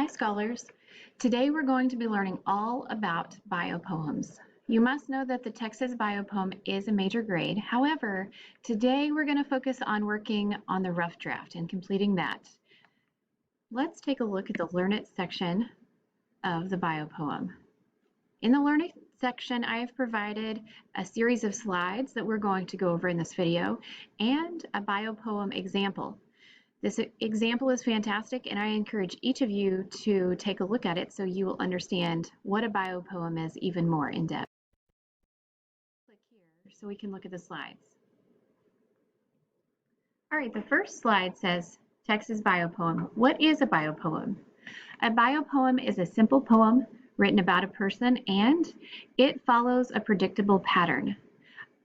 Hi scholars! Today we're going to be learning all about biopoems. You must know that the Texas Biopoem is a major grade. However, today we're going to focus on working on the rough draft and completing that. Let's take a look at the Learn It section of the biopoem. In the Learn It section, I have provided a series of slides that we're going to go over in this video and a biopoem example. This example is fantastic, and I encourage each of you to take a look at it so you will understand what a biopoem is even more in depth. Click here so we can look at the slides. All right, the first slide says Texas Biopoem. What is a biopoem? A biopoem is a simple poem written about a person, and it follows a predictable pattern.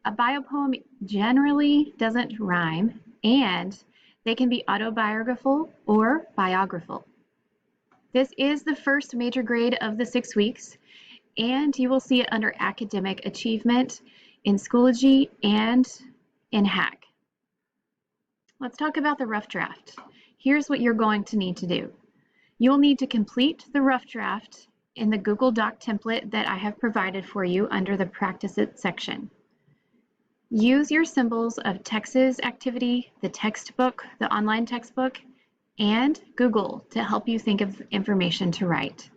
A biopoem generally doesn't rhyme, and they can be autobiographical or biographical. This is the first major grade of the 6 weeks, and you will see it under academic achievement in Schoology and in Hack. Let's talk about the rough draft. Here's what you're going to need to do. You'll need to complete the rough draft in the Google Doc template that I have provided for you under the Practice It section. Use your symbols of Texas Activity, the textbook, the online textbook, and Google to help you think of information to write.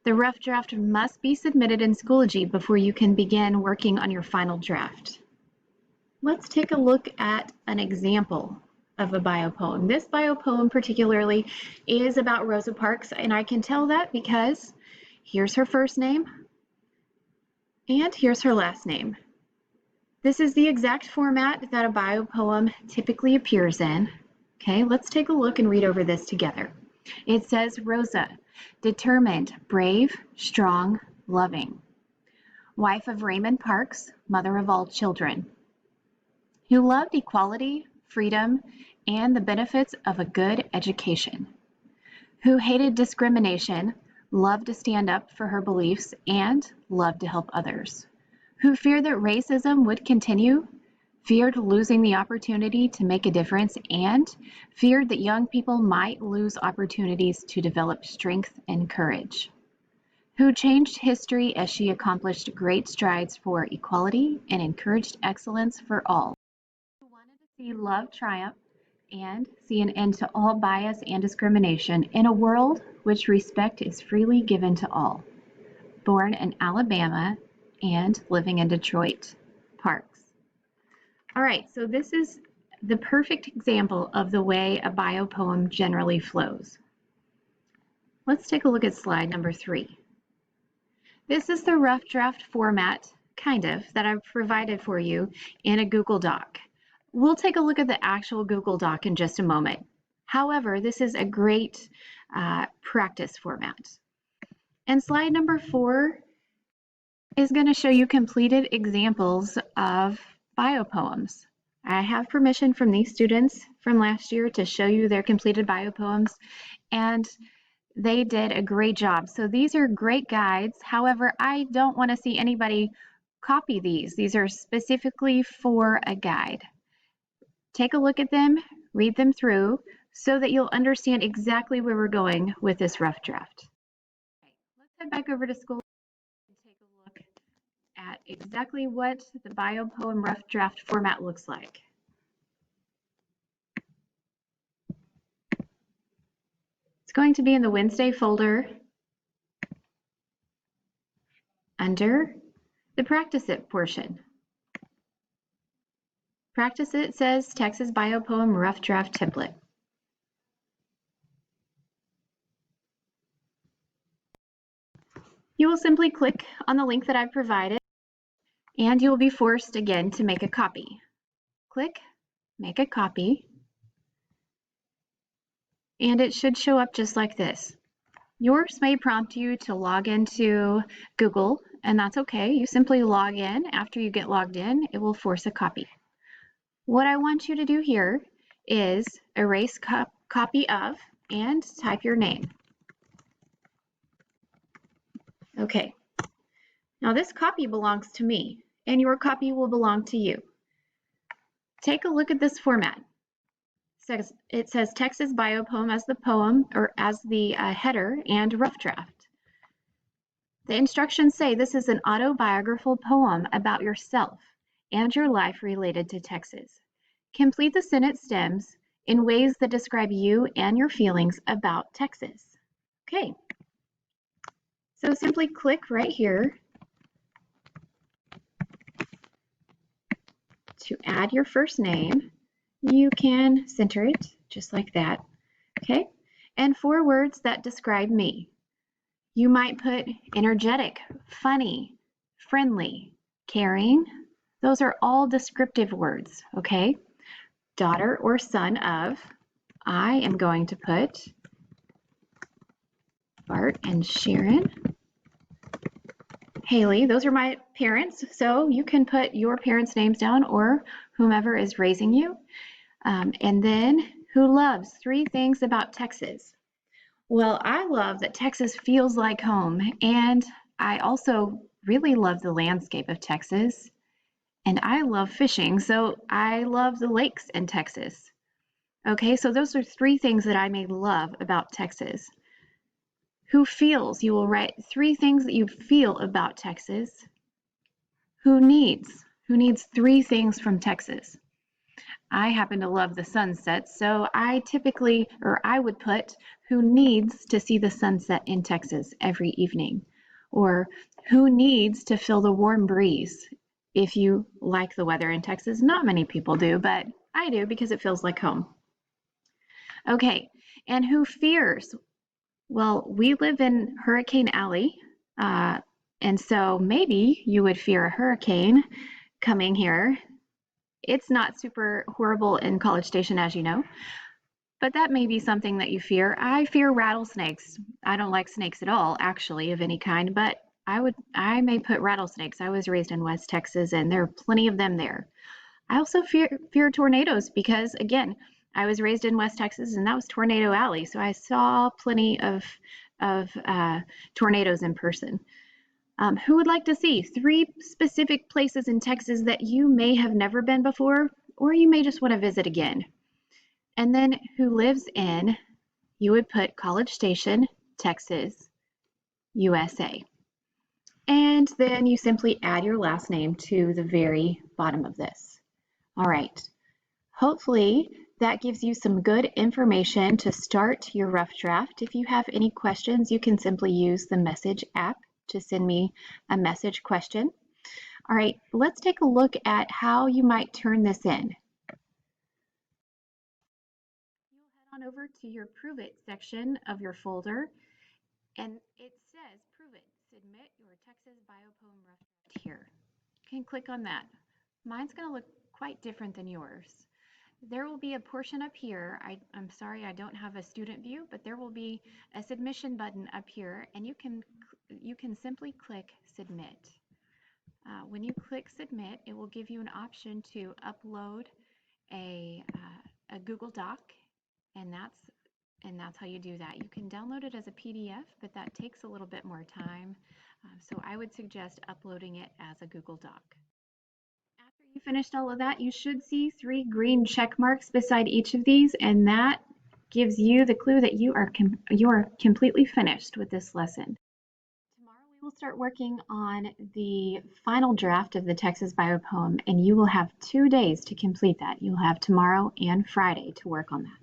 The rough draft must be submitted in Schoology before you can begin working on your final draft. Let's take a look at an example of a biopoem. This biopoem particularly is about Rosa Parks, and I can tell that because here's her first name and here's her last name. This is the exact format that a biopoem typically appears in. Okay, let's take a look and read over this together. It says, Rosa, determined, brave, strong, loving, wife of Raymond Parks, mother of all children, who loved equality, freedom, and the benefits of a good education, who hated discrimination, loved to stand up for her beliefs, and loved to help others, who feared that racism would continue, feared losing the opportunity to make a difference, and feared that young people might lose opportunities to develop strength and courage, who changed history as she accomplished great strides for equality and encouraged excellence for all, who wanted to see love triumph and see an end to all bias and discrimination in a world which respect is freely given to all. Born in Alabama and living in Detroit, Parks. All right, so this is the perfect example of the way a biopoem generally flows. Let's take a look at slide number 3. This is the rough draft format, kind of, that I've provided for you in a Google Doc. We'll take a look at the actual Google Doc in just a moment. However, this is a great practice format. And slide number 4 is going to show you completed examples of biopoems. I have permission from these students from last year to show you their completed biopoems, and they did a great job. So these are great guides. However, I don't want to see anybody copy these. These are specifically for a guide. Take a look at them, read them through, so that you'll understand exactly where we're going with this rough draft. Okay, let's head back over to school and take a look at exactly what the biopoem rough draft format looks like. It's going to be in the Wednesday folder under the Practice It portion. Practice It says Texas Biopoem Rough Draft Template. You will simply click on the link that I've provided, and you'll be forced again to make a copy. Click, make a copy, and it should show up just like this. Yours may prompt you to log into Google, and that's okay. You simply log in. After you get logged in, it will force a copy. What I want you to do here is erase copy of and type your name. Okay. Now this copy belongs to me, and your copy will belong to you. Take a look at this format. it says Texas Bio Poem as the poem or as the header and rough draft. The instructions say this is an autobiographical poem about yourself and your life related to Texas. Complete the sentence stems in ways that describe you and your feelings about Texas. Okay, so simply click right here to add your first name. You can center it just like that, okay? And 4 words that describe me. You might put energetic, funny, friendly, caring. Those are all descriptive words, okay? Daughter or son of, I am going to put Bart and Sharon. Haley, those are my parents, so you can put your parents' names down or whomever is raising you. And then who loves 3 things about Texas. Well, I love that Texas feels like home, and I also really love the landscape of Texas, and I love fishing, so I love the lakes in Texas. Okay, so those are 3 things that I may love about Texas. Who feels? You will write 3 things that you feel about Texas. Who needs? Who needs 3 things from Texas? I happen to love the sunset, so I would put who needs to see the sunset in Texas every evening, or who needs to feel the warm breeze. If you like the weather in Texas, not many people do, but I do because it feels like home. Okay, and who fears? Well, we live in Hurricane Alley, and so maybe you would fear a hurricane coming here. It's not super horrible in College Station, as you know, but that may be something that you fear. I fear rattlesnakes. I don't like snakes at all, actually, of any kind, but I may put rattlesnakes. I was raised in West Texas, and there are plenty of them there. I also fear tornadoes because, again, I was raised in West Texas, and that was Tornado Alley, so I saw plenty of tornadoes in person. Who would like to see 3 specific places in Texas that you may have never been before, or you may just want to visit again? And then who lives in, you would put College Station, Texas, USA. And then you simply add your last name to the very bottom of this. All right. Hopefully that gives you some good information to start your rough draft. If you have any questions, you can simply use the message app to send me a message question. All right, let's take a look at how you might turn this in. You'll head on over to your Prove It section of your folder, and it says Prove It, submit your Texas Bio Poem rough draft here. You can click on that. Mine's going to look quite different than yours. There will be a portion up here. I'm sorry I don't have a student view, but there will be a submission button up here, and you can simply click submit. When you click submit, it will give you an option to upload a Google Doc, and that's how you do that. You can download it as a PDF, but that takes a little bit more time. So I would suggest uploading it as a Google Doc. After you finished all of that, you should see 3 green check marks beside each of these, and that gives you the clue that you are completely finished with this lesson. Tomorrow we will start working on the final draft of the Texas Bio Poem, and you will have 2 days to complete that. You'll have tomorrow and Friday to work on that.